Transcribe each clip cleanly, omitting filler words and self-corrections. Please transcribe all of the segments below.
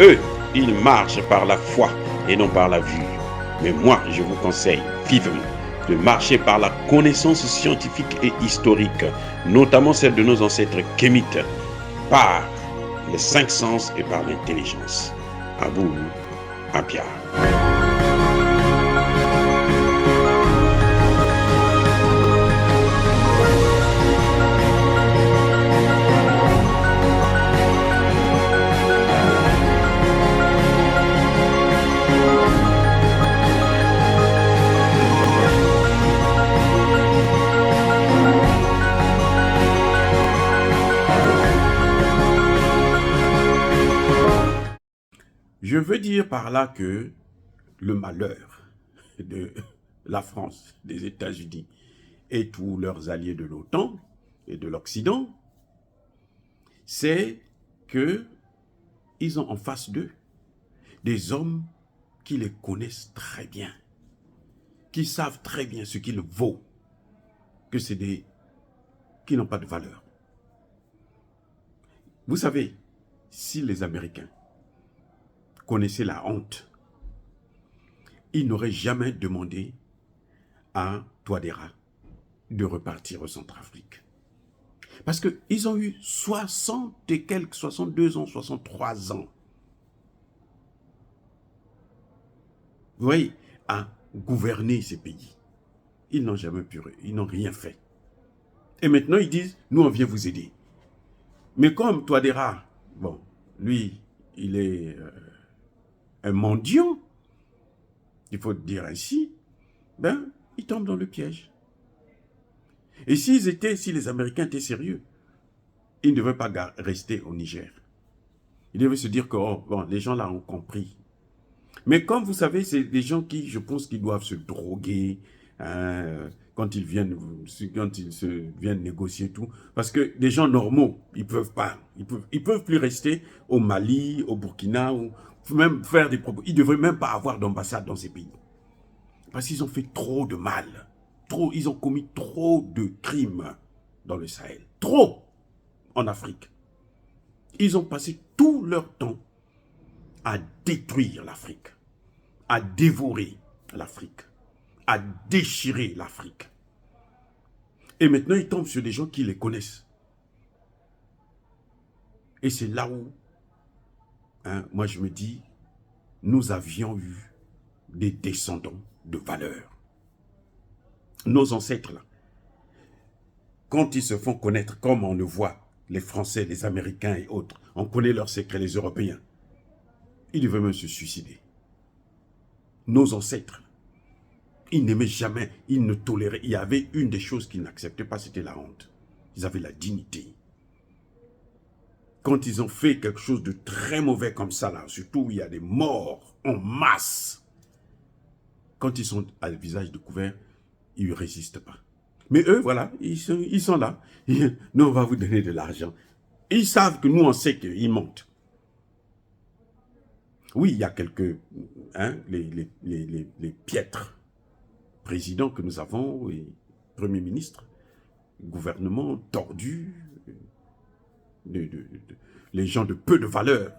Eux, ils marchent par la foi et non par la vue. Mais moi, je vous conseille vivement de marcher par la connaissance scientifique et historique, notamment celle de nos ancêtres kémites, par les cinq sens et par l'intelligence. À vous, à Pierre. Je veux dire par là que le malheur de la France, des États-Unis et tous leurs alliés de l'OTAN et de l'Occident, c'est qu'ils ont en face d'eux des hommes qui les connaissent très bien, qui savent très bien ce qu'il vaut, que c'est des qui n'ont pas de valeur. Vous savez, si les Américains connaissaient la honte, ils n'auraient jamais demandé à Touadéra de repartir au Centrafrique. Parce qu'ils ont eu 60 et quelques, 62 ans, 63 ans. Vous voyez, à gouverner ces pays. Ils n'ont jamais pu, ils n'ont rien fait. Et maintenant, ils disent, nous, on vient vous aider. Mais comme Touadéra, bon, lui, il est un mendiant, il faut dire ainsi, ben, il tombe dans le piège. Et si les Américains étaient sérieux, ils ne devaient pas rester au Niger. Ils devaient se dire que, oh, bon, les gens là ont compris. Mais comme vous savez, c'est des gens qui, je pense, qu'ils doivent se droguer quand ils viennent négocier tout. Parce que des gens normaux, ils peuvent pas. Ils peuvent plus rester au Mali, au Burkina, ou même faire des propos. Ils ne devraient même pas avoir d'ambassade dans ces pays. Parce qu'ils ont fait trop de mal. Ils ont commis trop de crimes dans le Sahel. Trop en Afrique. Ils ont passé tout leur temps à détruire l'Afrique, à dévorer l'Afrique, à déchirer l'Afrique. Et maintenant, ils tombent sur des gens qui les connaissent. Et c'est là où, moi je me dis, nous avions eu des descendants de valeur. Nos ancêtres, là, quand ils se font connaître, comme on le voit, les Français, les Américains et autres, on connaît leurs secrets, les Européens, ils devaient même se suicider. Nos ancêtres, ils n'aimaient jamais, ils ne toléraient. Il y avait une des choses qu'ils n'acceptaient pas, c'était la honte. Ils avaient la dignité. Quand ils ont fait quelque chose de très mauvais comme ça, là, surtout où il y a des morts en masse, quand ils sont à le visage découvert, ils ne résistent pas. Mais eux, voilà, ils sont là. Nous, on va vous donner de l'argent. Ils savent que nous, on sait qu'ils mentent. Oui, il y a quelques, les piètres présidents que nous avons, et Premier ministre, gouvernement tordu, les gens de peu de valeur.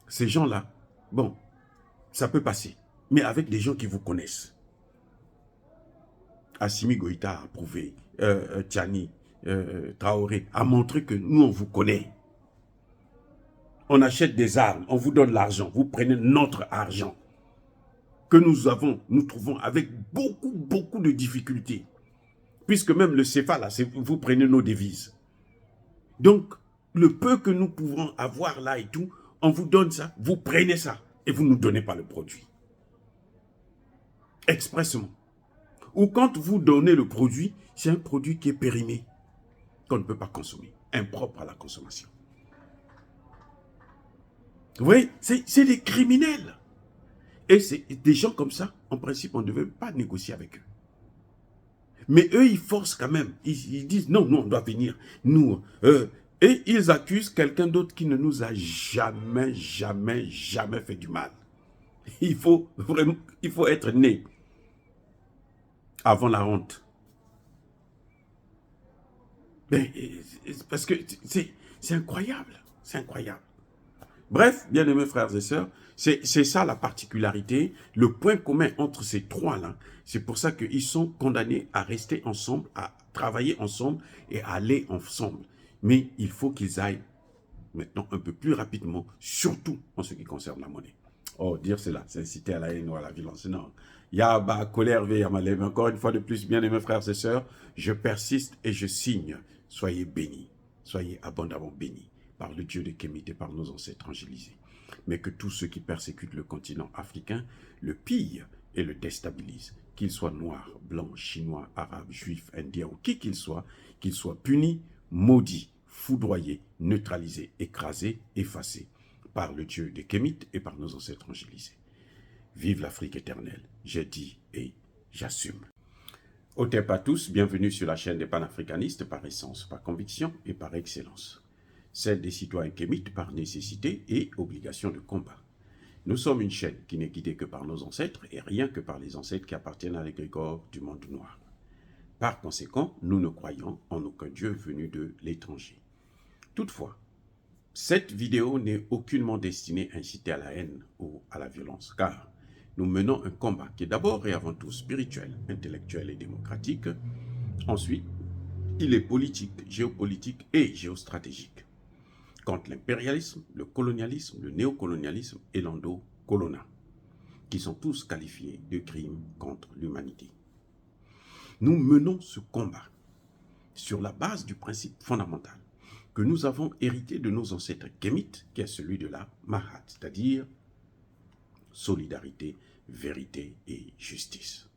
Ces gens-là, bon, ça peut passer, mais avec des gens qui vous connaissent. Assimi Goïta a prouvé, Tchani, Traoré a montré que nous, on vous connaît. On achète des armes, on vous donne l'argent, vous prenez notre argent que nous trouvons avec beaucoup de difficultés. Puisque même le CFA, là, vous prenez nos devises. Donc, le peu que nous pouvons avoir là et tout, on vous donne ça, vous prenez ça et vous ne nous donnez pas le produit. Expressement. Ou quand vous donnez le produit, c'est un produit qui est périmé, qu'on ne peut pas consommer, impropre à la consommation. Vous voyez, c'est des criminels. Et c'est des gens comme ça, en principe, on ne devait pas négocier avec eux. Mais eux, ils forcent quand même. Ils disent, non, on doit venir. Nous, et ils accusent quelqu'un d'autre qui ne nous a jamais fait du mal. Il faut être né avant la honte. Mais, parce que c'est incroyable. C'est incroyable. Bref, bien aimés frères et sœurs, c'est ça la particularité, le point commun entre ces trois-là. C'est pour ça qu'ils sont condamnés à rester ensemble, à travailler ensemble et à aller ensemble. Mais il faut qu'ils aillent maintenant un peu plus rapidement, surtout en ce qui concerne la monnaie. Oh, dire cela, c'est inciter à la haine ou à la violence. Non. Yaba, colère, veille, mais encore une fois de plus, bien aimés frères et sœurs, je persiste et je signe. Soyez bénis, soyez abondamment bénis par le Dieu de Kémit et par nos ancêtres angélisés. Mais que tous ceux qui persécutent le continent africain le pillent et le déstabilisent, qu'ils soient noirs, blancs, chinois, arabes, juifs, indiens ou qui qu'ils soient punis, maudits, foudroyés, neutralisés, écrasés, effacés par le Dieu de Kémit et par nos ancêtres angélisés. Vive l'Afrique éternelle, j'ai dit et j'assume. Otep à tous, bienvenue sur la chaîne des panafricanistes par essence, par conviction et par excellence. Celle des citoyens kémites par nécessité et obligation de combat. Nous sommes une chaîne qui n'est guidée que par nos ancêtres et rien que par les ancêtres qui appartiennent à l'égrégore du monde noir. Par conséquent, nous ne croyons en aucun Dieu venu de l'étranger. Toutefois, cette vidéo n'est aucunement destinée à inciter à la haine ou à la violence, car nous menons un combat qui est d'abord et avant tout spirituel, intellectuel et démocratique. Ensuite, il est politique, géopolitique et géostratégique. Contre l'impérialisme, le colonialisme, le néocolonialisme et l'endocolonat, qui sont tous qualifiés de crimes contre l'humanité. Nous menons ce combat sur la base du principe fondamental que nous avons hérité de nos ancêtres kémites, qui est celui de la Mahat, c'est-à-dire solidarité, vérité et justice.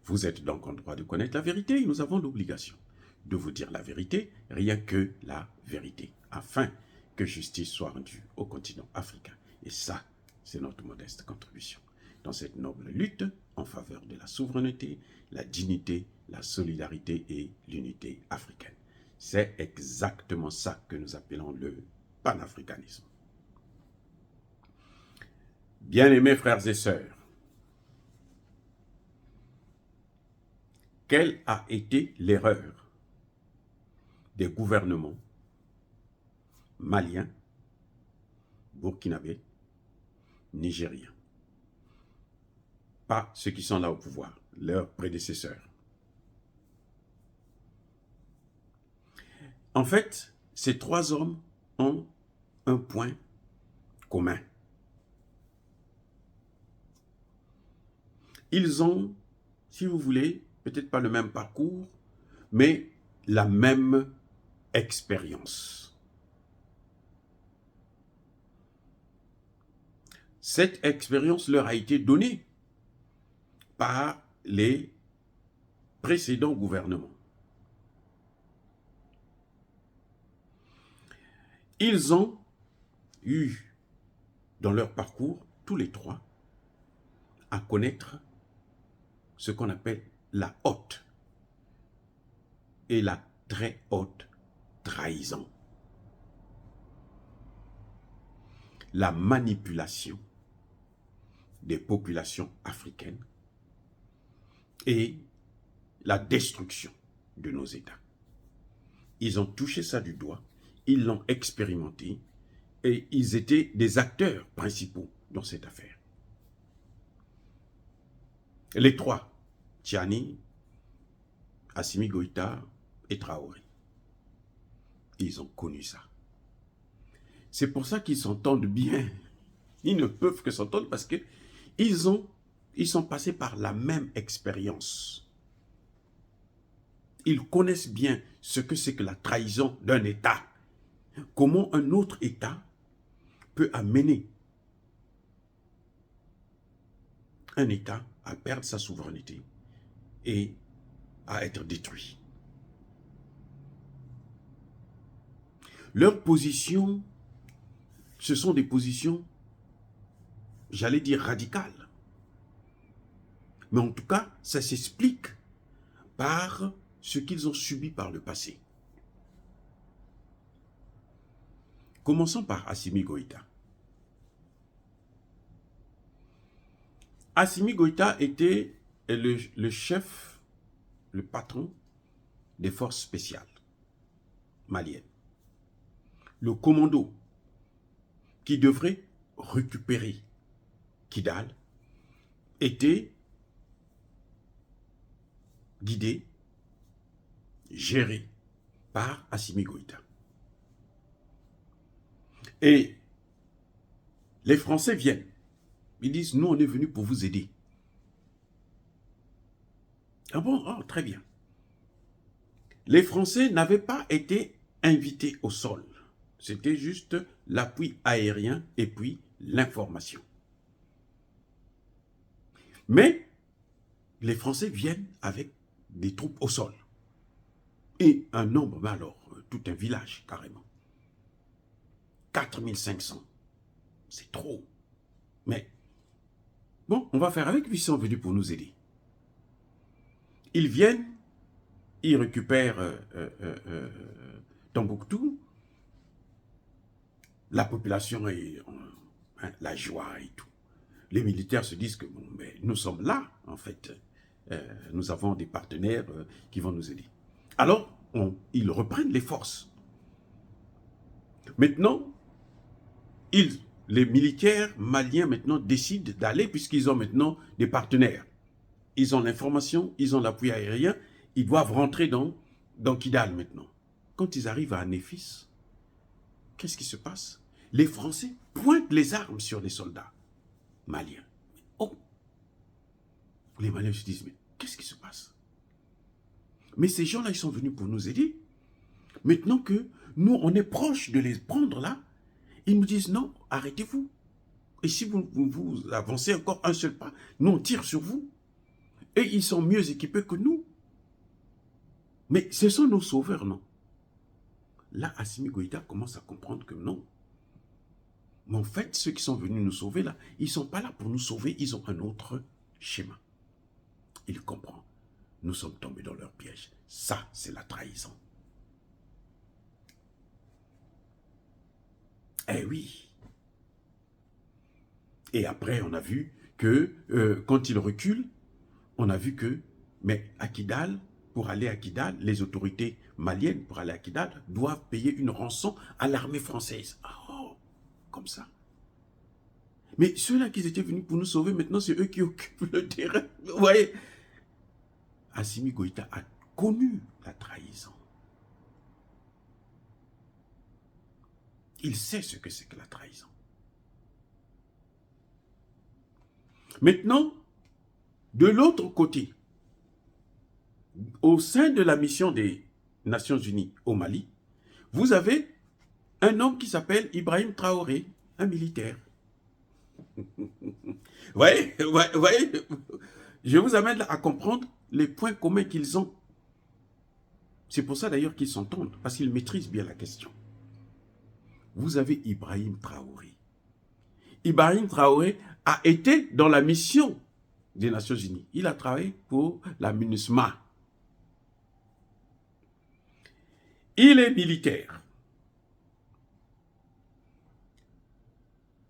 Vous êtes donc en droit de connaître la vérité et nous avons l'obligation de vous dire la vérité, rien que la vérité, afin que justice soit rendue au continent africain. Et ça, c'est notre modeste contribution dans cette noble lutte en faveur de la souveraineté, la dignité, la solidarité et l'unité africaine. C'est exactement ça que nous appelons le panafricanisme. Bien-aimés frères et sœurs, quelle a été l'erreur des gouvernements maliens, burkinabés, nigériens? Pas ceux qui sont là au pouvoir, leurs prédécesseurs. En fait, ces trois hommes ont un point commun. Ils ont, si vous voulez, peut-être pas le même parcours, mais la même expérience. Cette expérience leur a été donnée par les précédents gouvernements. Ils ont eu, dans leur parcours, tous les trois, à connaître ce qu'on appelle la haute et la très haute trahison. La manipulation des populations africaines et la destruction de nos États. Ils ont touché ça du doigt, ils l'ont expérimenté et ils étaient des acteurs principaux dans cette affaire. Les trois, Tchani, Assimi Goïta et Traoré, ils ont connu ça. C'est pour ça qu'ils s'entendent bien. Ils ne peuvent que s'entendre parce que ils sont passés par la même expérience. Ils connaissent bien ce que c'est que la trahison d'un État. Comment un autre État peut amener un État à perdre sa souveraineté et à être détruit. Leurs positions, ce sont des positions, j'allais dire radicales. Mais en tout cas, ça s'explique par ce qu'ils ont subi par le passé. Commençons par Assimi Goïta. Assimi Goïta était le chef, le patron des forces spéciales maliennes. Le commando qui devrait récupérer Kidal était guidé, géré par Assimi Goïta. Et les Français viennent. Ils disent, nous, on est venus pour vous aider. Ah bon? Oh, très bien. Les Français n'avaient pas été invités au sol. C'était juste l'appui aérien et puis l'information. Mais les Français viennent avec des troupes au sol. Et un nombre, mais alors, tout un village, carrément. 4500. C'est trop. Mais, bon, on va faire avec, ils sont venus pour nous aider. Ils viennent, ils récupèrent Tombouctou. La population est la joie et tout. Les militaires se disent que bon, mais nous sommes là, en fait. Nous avons des partenaires qui vont nous aider. Alors, ils reprennent les forces. Maintenant, les militaires maliens maintenant décident d'aller puisqu'ils ont maintenant des partenaires. Ils ont l'information, ils ont l'appui aérien, ils doivent rentrer dans Kidal maintenant. Quand ils arrivent à Néfis, qu'est-ce qui se passe? Les Français pointent les armes sur les soldats maliens. Oh! Les Maliens se disent, mais qu'est-ce qui se passe? Mais ces gens-là, ils sont venus pour nous aider. Maintenant que nous, on est proche de les prendre là, ils nous disent, non, arrêtez-vous. Et si vous avancez encore un seul pas, nous, on tire sur vous. Et ils sont mieux équipés que nous. Mais ce sont nos sauveurs, non? Là, Assimi Goïta commence à comprendre que non. Mais en fait, ceux qui sont venus nous sauver là, ils ne sont pas là pour nous sauver, ils ont un autre schéma. Il comprend. Nous sommes tombés dans leur piège. Ça, c'est la trahison. Eh oui. Et après, on a vu que quand ils reculent, on a vu que, mais à Kidal, pour aller à Kidal, les autorités maliennes, pour aller à Kidal, doivent payer une rançon à l'armée française. Oh, comme ça. Mais ceux-là qui étaient venus pour nous sauver, maintenant, c'est eux qui occupent le terrain. Vous voyez? Assimi Goïta a connu la trahison. Il sait ce que c'est que la trahison. Maintenant, de l'autre côté, au sein de la mission des Nations Unies au Mali, vous avez un homme qui s'appelle Ibrahim Traoré, un militaire. Vous voyez, je vous amène à comprendre les points communs qu'ils ont. C'est pour ça d'ailleurs qu'ils s'entendent, parce qu'ils maîtrisent bien la question. Vous avez Ibrahim Traoré. Ibrahim Traoré a été dans la mission des Nations Unies. Il a travaillé pour la MINUSMA. Il est militaire.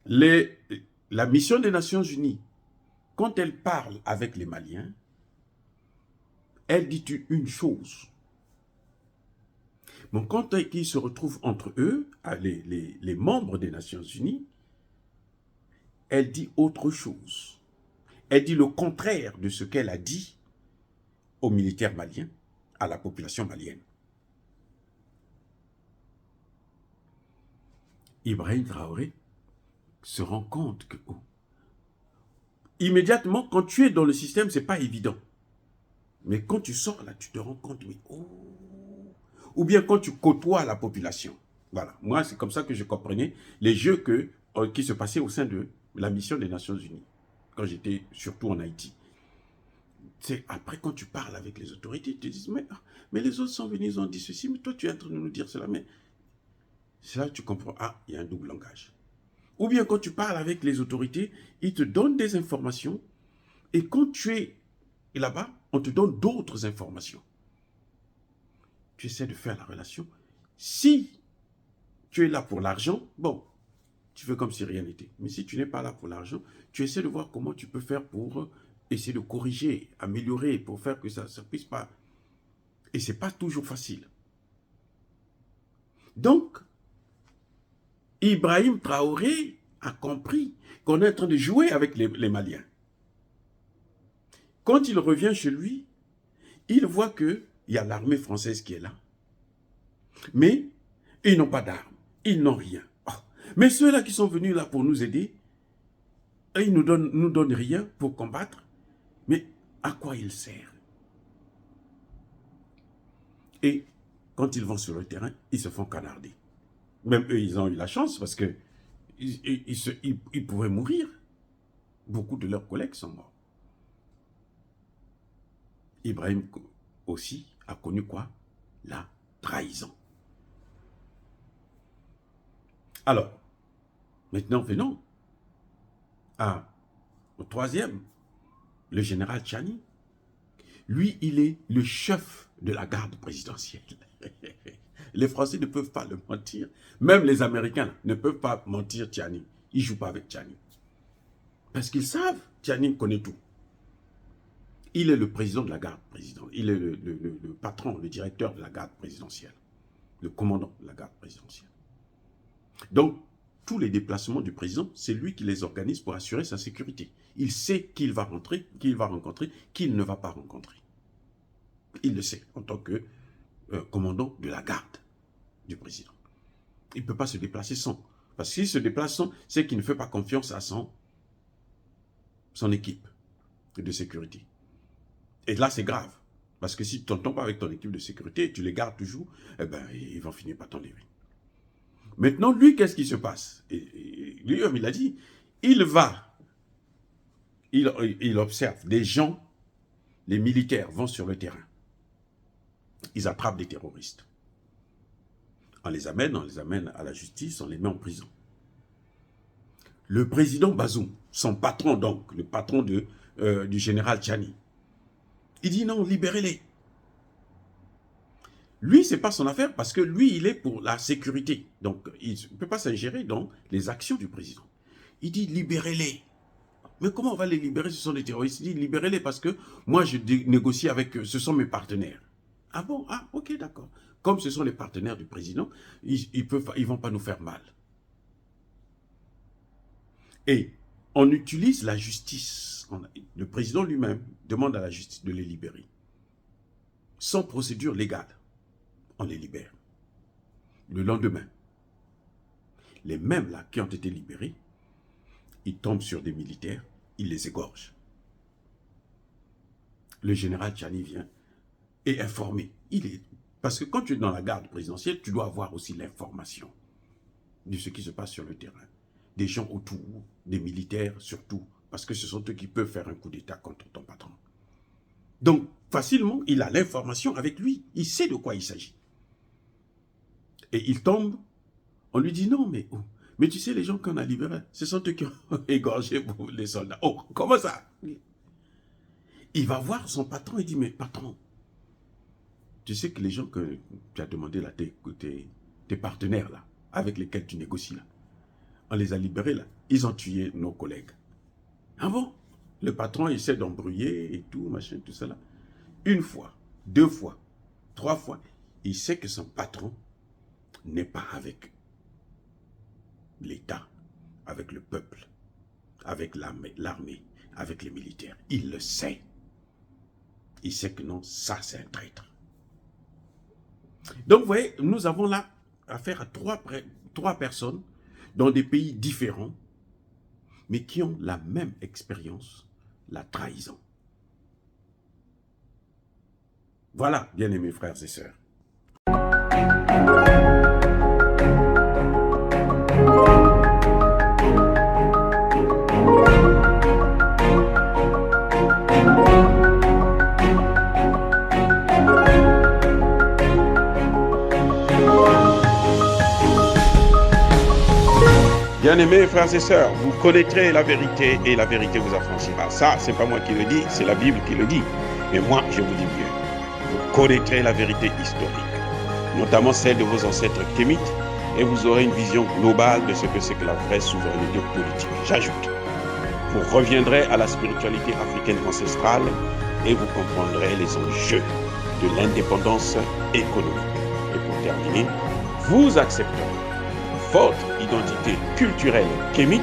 La mission des Nations Unies, quand elle parle avec les Maliens, elle dit une chose. Mais quand ils se retrouvent entre eux, les membres des Nations Unies, elle dit autre chose. Elle dit le contraire de ce qu'elle a dit aux militaires maliens, à la population malienne. Ibrahim Traoré se rend compte que immédiatement, quand tu es dans le système, ce n'est pas évident. Mais quand tu sors là, tu te rends compte, mais ou bien quand tu côtoies la population. Voilà, moi c'est comme ça que je comprenais les jeux qui se passaient au sein de la mission des Nations Unies, quand j'étais surtout en Haïti. C'est après quand tu parles avec les autorités, ils te disent, mais les autres sont venus, ils ont dit ceci, mais toi tu es en train de nous dire cela, mais c'est là que tu comprends, il y a un double langage. Ou bien quand tu parles avec les autorités, ils te donnent des informations, et quand tu es là-bas, on te donne d'autres informations. Tu essaies de faire la relation. Si tu es là pour l'argent, bon, tu fais comme si rien n'était. Mais si tu n'es pas là pour l'argent, tu essaies de voir comment tu peux faire pour essayer de corriger, améliorer, pour faire que ça ne puisse pas. Et ce n'est pas toujours facile. Donc, Ibrahim Traoré a compris qu'on est en train de jouer avec les Maliens. Quand il revient chez lui, il voit qu'il y a l'armée française qui est là. Mais ils n'ont pas d'armes, ils n'ont rien. Oh. Mais ceux-là qui sont venus là pour nous aider, ils nous donnent rien pour combattre. Mais à quoi ils servent? Et quand ils vont sur le terrain, ils se font canarder. Même eux, ils ont eu la chance parce que ils pouvaient mourir. Beaucoup de leurs collègues sont morts. Ibrahim aussi a connu quoi? La trahison. Alors, maintenant venons au troisième, le général Tchiani. Lui, il est le chef de la garde présidentielle. Les Français ne peuvent pas le mentir. Même les Américains ne peuvent pas mentir Tchiani. Ils ne jouent pas avec Tchiani. Parce qu'ils savent, Tchiani connaît tout. Il est le président de la garde présidentielle. Il est le patron, le directeur de la garde présidentielle. Le commandant de la garde présidentielle. Donc, tous les déplacements du président, c'est lui qui les organise pour assurer sa sécurité. Il sait qui il va rencontrer, qui il ne va pas rencontrer. Il le sait en tant que commandant de la garde du président. Il ne peut pas se déplacer sans. Parce que s'il se déplace sans, c'est qu'il ne fait pas confiance à son équipe de sécurité. Et là, c'est grave. Parce que si tu t'entends pas avec ton équipe de sécurité, tu les gardes toujours, eh ben, ils vont finir par t'enlever. Maintenant, lui, qu'est-ce qui se passe? Lui, il a dit, il observe des gens, les militaires vont sur le terrain. Ils attrapent des terroristes. On les amène à la justice, on les met en prison. Le président Bazoum, son patron donc, le patron du général Tchiani, il dit non, libérez-les. Lui, ce n'est pas son affaire parce que lui, il est pour la sécurité. Donc, il ne peut pas s'ingérer dans les actions du président. Il dit libérez-les. Mais comment on va les libérer? Ce sont des terroristes. Il dit libérez-les parce que moi, je négocie avec eux. Ce sont mes partenaires. Ah bon? Ah, ok, d'accord. Comme ce sont les partenaires du président, ils vont pas nous faire mal. Et on utilise la justice. Le président lui-même demande à la justice de les libérer. Sans procédure légale, on les libère. Le lendemain, les mêmes là qui ont été libérés, ils tombent sur des militaires, ils les égorgent. Le général Tchiani vient et informé. Parce que quand tu es dans la garde présidentielle, tu dois avoir aussi l'information de ce qui se passe sur le terrain. Des gens autour, des militaires surtout, parce que ce sont eux qui peuvent faire un coup d'État contre ton patron. Donc, facilement, il a l'information avec lui. Il sait de quoi il s'agit. Et il tombe, on lui dit non, mais tu sais, les gens qu'on a libérés, ce sont eux qui ont égorgé les soldats. Oh, comment ça? Il va voir son patron et dit, mais patron, tu sais que les gens que tu as demandé là, tes partenaires là, avec lesquels tu négocies là, on les a libérés là, ils ont tué nos collègues. Ah bon? Le patron essaie d'embrouiller et tout, machin, tout ça là. Une fois, deux fois, trois fois, il sait que son patron n'est pas avec l'État, avec le peuple, avec l'armée, avec les militaires. Il le sait. Il sait que non, ça c'est un traître. Donc vous voyez, nous avons là affaire à trois personnes dans des pays différents, mais qui ont la même expérience, la trahison. Voilà, bien-aimés frères et sœurs. Bien-aimés frères et sœurs, vous connaîtrez la vérité et la vérité vous affranchira. Ça, c'est pas moi qui le dis, c'est la Bible qui le dit. Mais moi, je vous dis mieux. Vous connaîtrez la vérité historique, notamment celle de vos ancêtres kémites, et vous aurez une vision globale de ce que c'est que la vraie souveraineté politique. J'ajoute, vous reviendrez à la spiritualité africaine ancestrale et vous comprendrez les enjeux de l'indépendance économique. Et pour terminer, vous accepterez votre identité culturelle kémite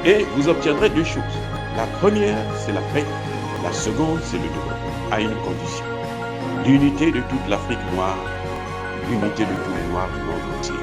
et vous obtiendrez deux choses. La première, c'est la paix. La seconde, c'est le développement, à une condition. L'unité de toute l'Afrique noire, l'unité de tous les Noirs du monde entier.